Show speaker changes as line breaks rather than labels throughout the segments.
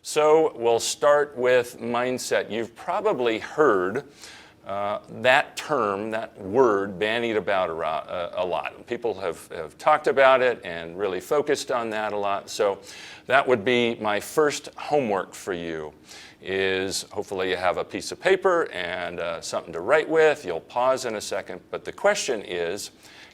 So we'll start with mindset. You've probably heard that term, that word, bandied about a lot. People have talked about it and really focused on that a lot. So that would be my first homework for you, is hopefully you have a piece of paper and something to write with. You'll pause in a second. But the question is,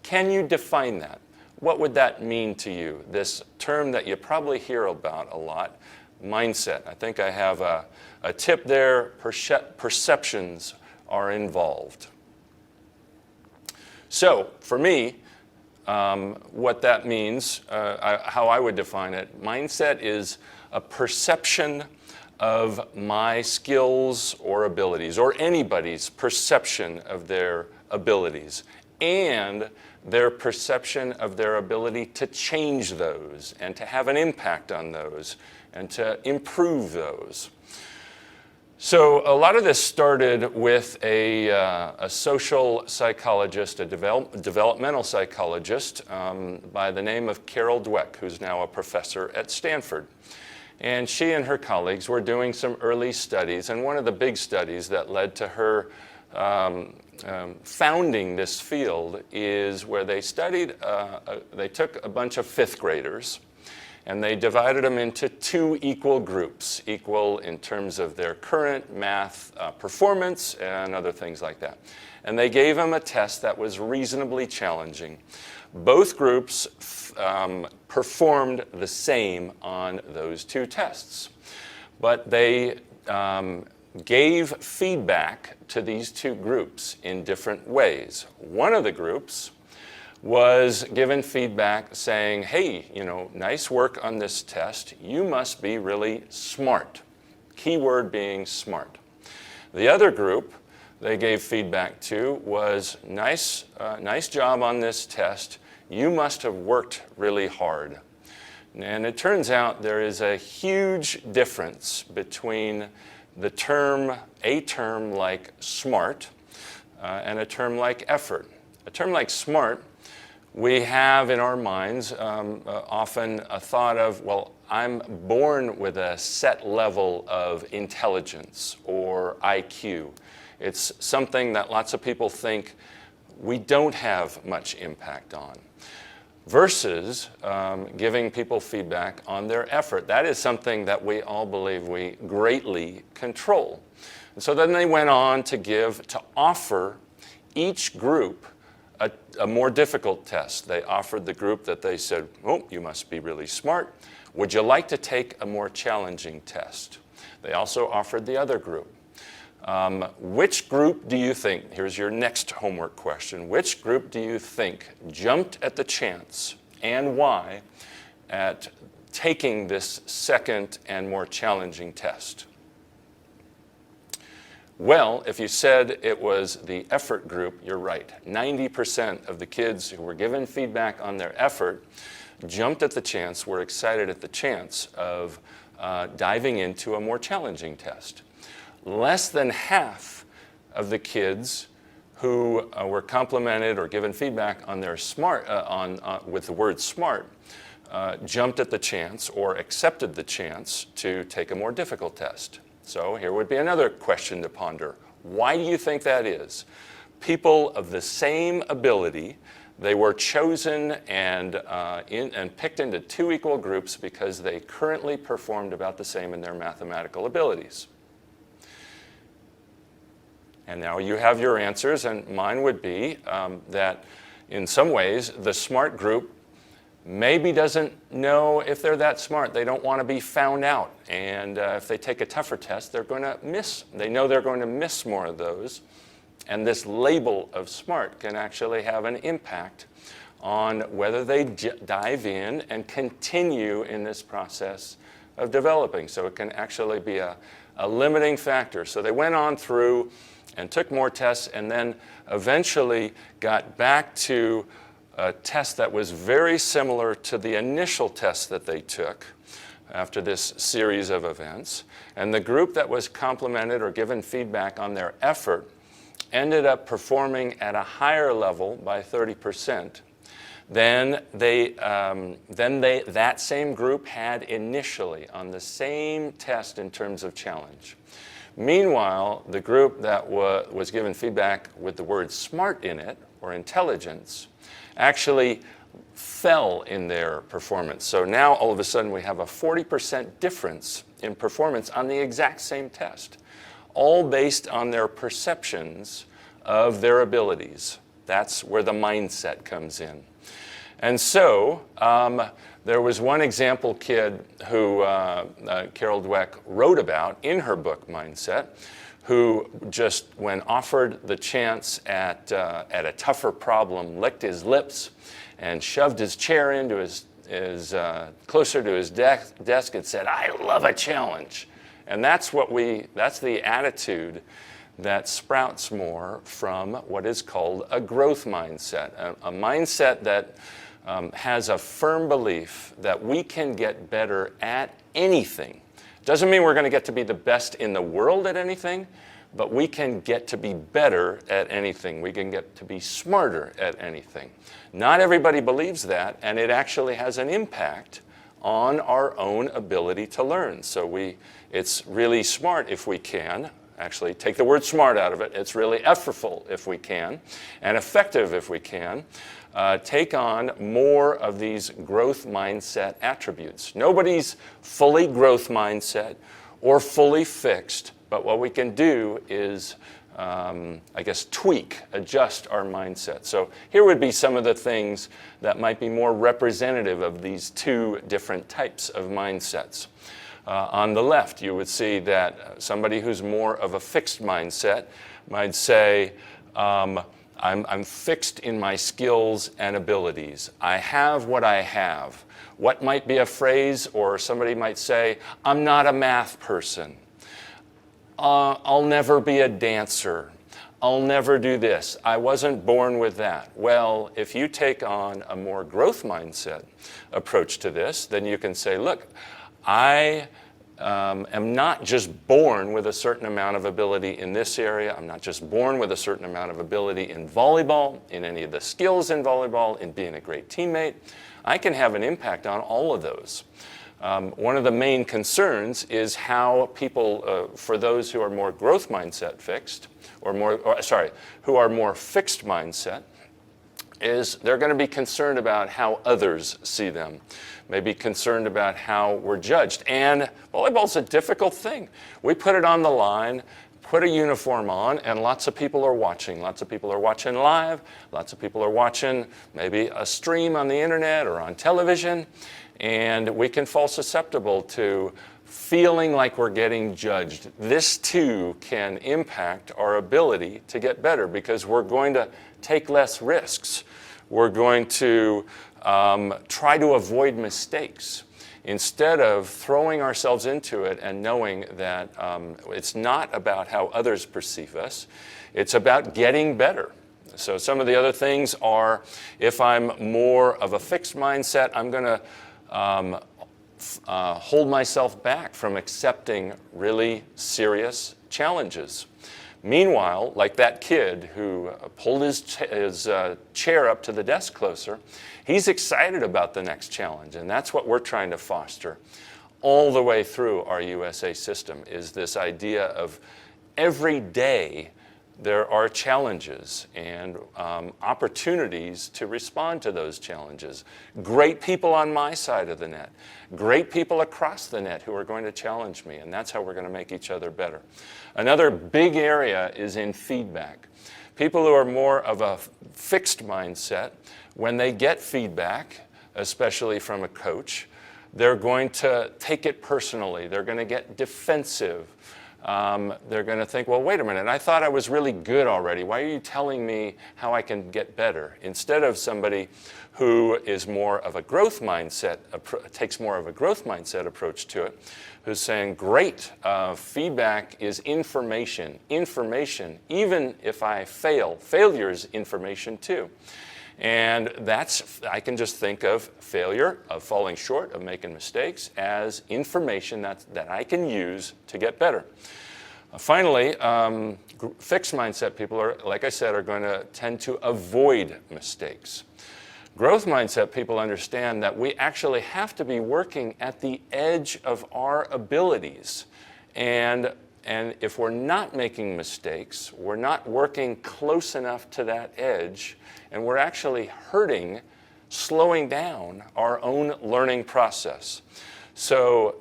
can you define that? What would that mean to you? This term that you probably hear about a lot, mindset. I think I have a tip there. Perceptions are involved. So for me, what that means, how I would define it, mindset is a perception of my skills or abilities, or anybody's perception of their abilities, and their perception of their ability to change those and to have an impact on those and to improve those. So a lot of this started with a social psychologist, a developmental psychologist by the name of Carol Dweck, who's now a professor at Stanford. And she and her colleagues were doing some early studies, and one of the big studies that led to her founding this field is where they studied, they took a bunch of fifth graders, and they divided them into two equal groups, equal in terms of their current math performance and other things like that. And they gave them a test that was reasonably challenging. Both groups performed the same on those two tests, but they gave feedback to these two groups in different ways. One of the groups was given feedback saying, hey, nice work on this test. You must be really smart. Keyword being smart. The other group they gave feedback to was, nice job on this test. You must have worked really hard. And it turns out there is a huge difference between a term like smart and a term like effort. A term like smart, we have in our minds often a thought of, well, I'm born with a set level of intelligence or IQ. It's something that lots of people think we don't have much impact on. Versus giving people feedback on their effort. That is something that we all believe we greatly control. And so then they went on to offer each group a more difficult test. They offered the group that they said, oh, you must be really smart. Would you like to take a more challenging test? They also offered the other group. Which group do you think, here's your next homework question, which group do you think jumped at the chance, and why, at taking this second and more challenging test? Well, if you said it was the effort group, you're right. 90% of the kids who were given feedback on their effort jumped at the chance, were excited at the chance of diving into a more challenging test. Less than half of the kids who were complimented or given feedback on their smart, with the word smart, jumped at the chance or accepted the chance to take a more difficult test. So here would be another question to ponder. Why do you think that is? People of the same ability, they were chosen and picked into two equal groups because they currently performed about the same in their mathematical abilities. And now you have your answers, and mine would be that in some ways the smart group maybe doesn't know if they're that smart. They don't want to be found out. And if they take a tougher test, they're going to miss. They know they're going to miss more of those. And this label of smart can actually have an impact on whether they dive in and continue in this process of developing. So it can actually be a limiting factor. So they went on through and took more tests and then eventually got back to a test that was very similar to the initial test that they took after this series of events. And the group that was complimented or given feedback on their effort ended up performing at a higher level by 30%. that same group had initially on the same test in terms of challenge. Meanwhile, the group that was given feedback with the word smart in it, or intelligence, actually fell in their performance. So now all of a sudden we have a 40% difference in performance on the exact same test, all based on their perceptions of their abilities. That's where the mindset comes in. And so there was one example kid who Carol Dweck wrote about in her book, Mindset, who just, when offered the chance at a tougher problem, licked his lips and shoved his chair into his closer to his desk and said, "I love a challenge." And that's the attitude that sprouts more from what is called a growth mindset, a mindset that has a firm belief that we can get better at anything. Doesn't mean we're going to get to be the best in the world at anything, but we can get to be better at anything. We can get to be smarter at anything. Not everybody believes that, and it actually has an impact on our own ability to learn. So it's really smart if we can. Actually, take the word smart out of it. It's really effortful if we can, and effective if we can. Take on more of these growth mindset attributes. Nobody's fully growth mindset or fully fixed, but what we can do is, adjust our mindset. So here would be some of the things that might be more representative of these two different types of mindsets. On the left, you would see that somebody who's more of a fixed mindset might say, I'm fixed in my skills and abilities. I have what I have. What might be a phrase, or somebody might say, I'm not a math person. I'll never be a dancer. I'll never do this. I wasn't born with that. Well, if you take on a more growth mindset approach to this, then you can say, look, I am not just born with a certain amount of ability in this area. I'm not just born with a certain amount of ability in volleyball, in any of the skills in volleyball, in being a great teammate. I can have an impact on all of those. One of the main concerns is how people, for those who are more growth mindset fixed, who are more fixed mindset, is they're going to be concerned about how others see them, maybe concerned about how we're judged. And volleyball's a difficult thing. We put it on the line, put a uniform on, and lots of people are watching. Lots of people are watching live. Lots of people are watching maybe a stream on the internet or on television. And we can fall susceptible to feeling like we're getting judged. This too can impact our ability to get better because we're going to take less risks. We're going to try to avoid mistakes instead of throwing ourselves into it and knowing that it's not about how others perceive us. It's about getting better. So some of the other things are, if I'm more of a fixed mindset, I'm going to hold myself back from accepting really serious challenges. Meanwhile, like that kid who pulled his chair up to the desk closer, he's excited about the next challenge, and that's what we're trying to foster all the way through our USA system, is this idea of every day there are challenges and opportunities to respond to those challenges. Great people on my side of the net, great people across the net who are going to challenge me, and that's how we're going to make each other better. Another big area is in feedback. People who are more of a fixed mindset, when they get feedback, especially from a coach, they're going to take it personally. They're going to get defensive. They're going to think, well, wait a minute, I thought I was really good already. Why are you telling me how I can get better? Instead of somebody who is more of a growth mindset, takes more of a growth mindset approach to it, who's saying, great, feedback is information. Information, even if I fail, failure is information too. And I can just think of failure, of falling short, of making mistakes, as information that I can use to get better. Finally, fixed mindset people are, like I said, are going to tend to avoid mistakes. Growth mindset people understand that we actually have to be working at the edge of our abilities. And if we're not making mistakes, we're not working close enough to that edge, and we're actually hurting, slowing down our own learning process. So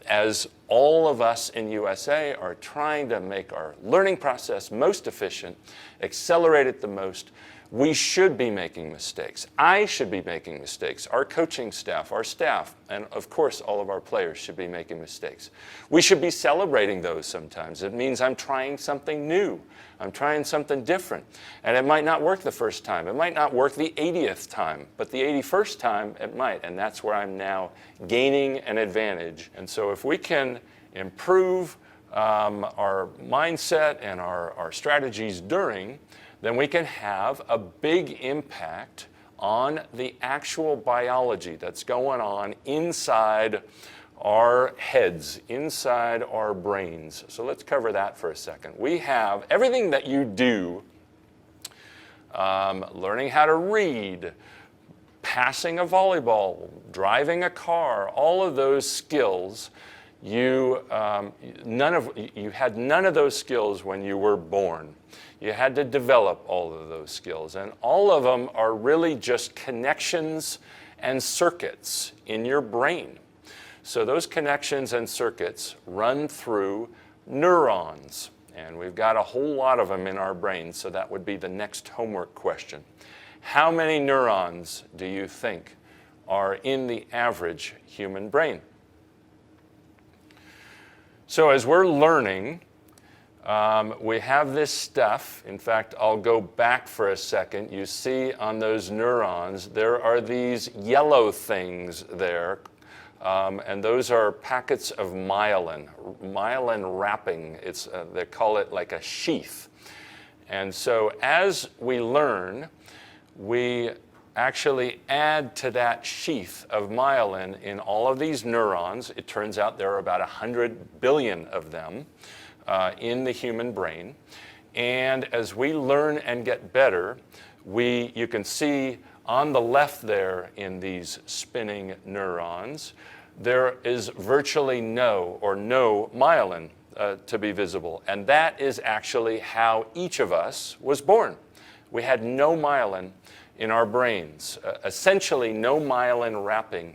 as all of us in USA are trying to make our learning process most efficient, accelerate it the most, we should be making mistakes. I should be making mistakes. Our coaching staff, our staff, and of course all of our players should be making mistakes. We should be celebrating those sometimes. It means I'm trying something new. I'm trying something different. And it might not work the first time. It might not work the 80th time, but the 81st time it might. And that's where I'm now gaining an advantage. And so if we can improve our mindset and our strategies during, then we can have a big impact on the actual biology that's going on inside our heads, inside our brains. So let's cover that for a second. We have everything that you do, learning how to read, passing a volleyball, driving a car, all of those skills, you had none of those skills when you were born. You had to develop all of those skills, and all of them are really just connections and circuits in your brain. So those connections and circuits run through neurons, and we've got a whole lot of them in our brains, so that would be the next homework question. How many neurons do you think are in the average human brain? So as we're learning, we have this stuff. In fact, I'll go back for a second. You see on those neurons, there are these yellow things there, and those are packets of myelin wrapping. They call it like a sheath. And so as we learn, we actually add to that sheath of myelin in all of these neurons. It turns out there are about 100 billion of them in the human brain. And as we learn and get better, you can see on the left there in these spinning neurons, there is virtually no myelin to be visible. And that is actually how each of us was born. We had no myelin in our brains, essentially no myelin wrapping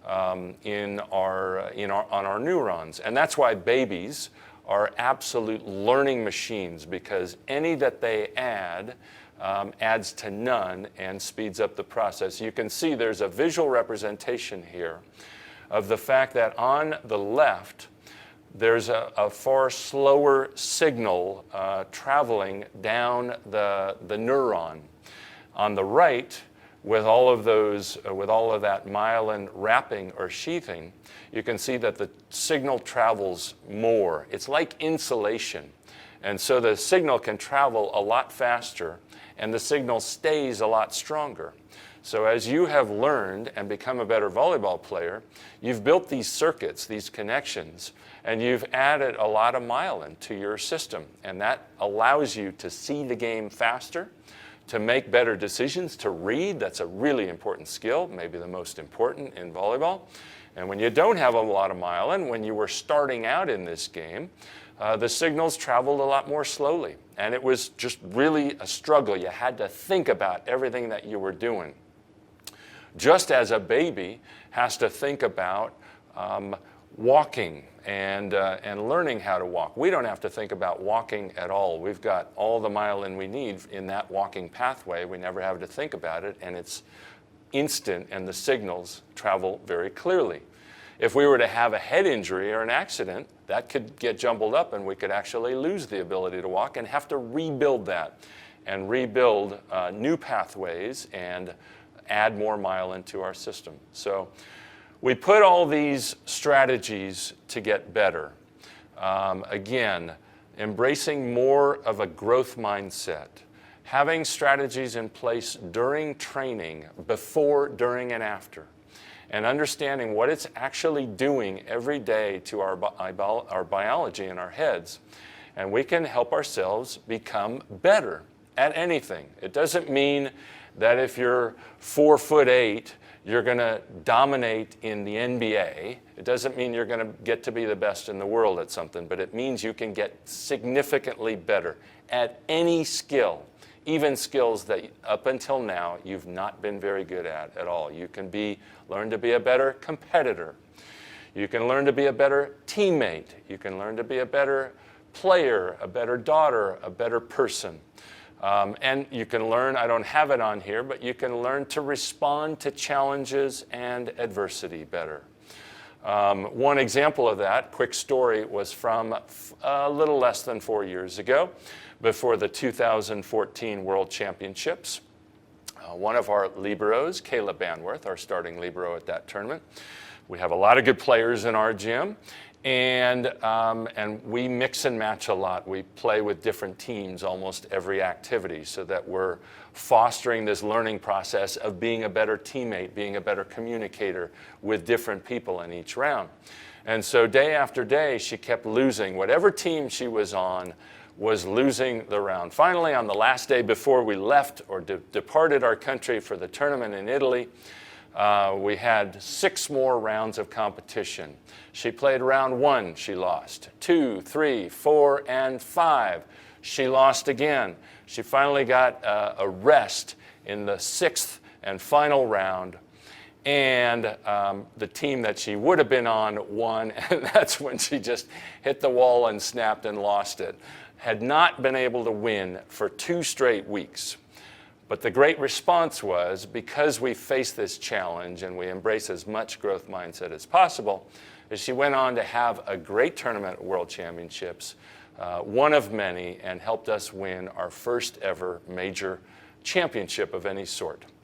on our neurons. And that's why babies are absolute learning machines, because any that they add adds to none and speeds up the process. You can see there's a visual representation here of the fact that on the left, there's a far slower signal traveling down the neuron. On the right, with all of that myelin wrapping or sheathing, you can see that the signal travels more. It's like insulation. And so the signal can travel a lot faster, and the signal stays a lot stronger. So as you have learned and become a better volleyball player, you've built these circuits, these connections, and you've added a lot of myelin to your system. And that allows you to see the game faster, to make better decisions, to read. That's a really important skill, maybe the most important in volleyball. And when you don't have a lot of myelin, when you were starting out in this game, the signals traveled a lot more slowly. And it was just really a struggle. You had to think about everything that you were doing. Just as a baby has to think about walking and learning how to walk. We don't have to think about walking at all. We've got all the myelin we need in that walking pathway. We never have to think about it, and it's instant, and the signals travel very clearly. If we were to have a head injury or an accident, that could get jumbled up, and we could actually lose the ability to walk and have to rebuild that and rebuild new pathways and add more myelin to our system. So we put all these strategies to get better. Again, embracing more of a growth mindset, having strategies in place during training, before, during, and after, and understanding what it's actually doing every day to our biology in our heads. And we can help ourselves become better at anything. It doesn't mean that if you're 4'8", you're going to dominate in the NBA. It doesn't mean you're going to get to be the best in the world at something, but it means you can get significantly better at any skill, even skills that up until now you've not been very good at all. You can learn to be a better competitor. You can learn to be a better teammate. You can learn to be a better player, a better daughter, a better person. And you can learn, I don't have it on here, but you can learn to respond to challenges and adversity better. One example of that, quick story, was from a little less than 4 years ago, before the 2014 World Championships. One of our liberos, Caleb Banworth, our starting libero at that tournament. We have a lot of good players in our gym, and we mix and match a lot. We play with different teams almost every activity so that we're fostering this learning process of being a better teammate, being a better communicator with different people in each round. And so day after day, she kept losing. Whatever team she was on was losing the round. Finally, on the last day before we left or departed our country for the tournament in Italy, we had 6 more rounds of competition. She played round 1, she lost. 2, 3, 4, and 5. She lost again. She finally got a rest in the 6th and final round. And the team that she would have been on won, and that's when she just hit the wall and snapped and lost it. Had not been able to win for 2 straight weeks. But the great response was, because we face this challenge and we embrace as much growth mindset as possible, is she went on to have a great tournament at World Championships, one of many, and helped us win our first ever major championship of any sort.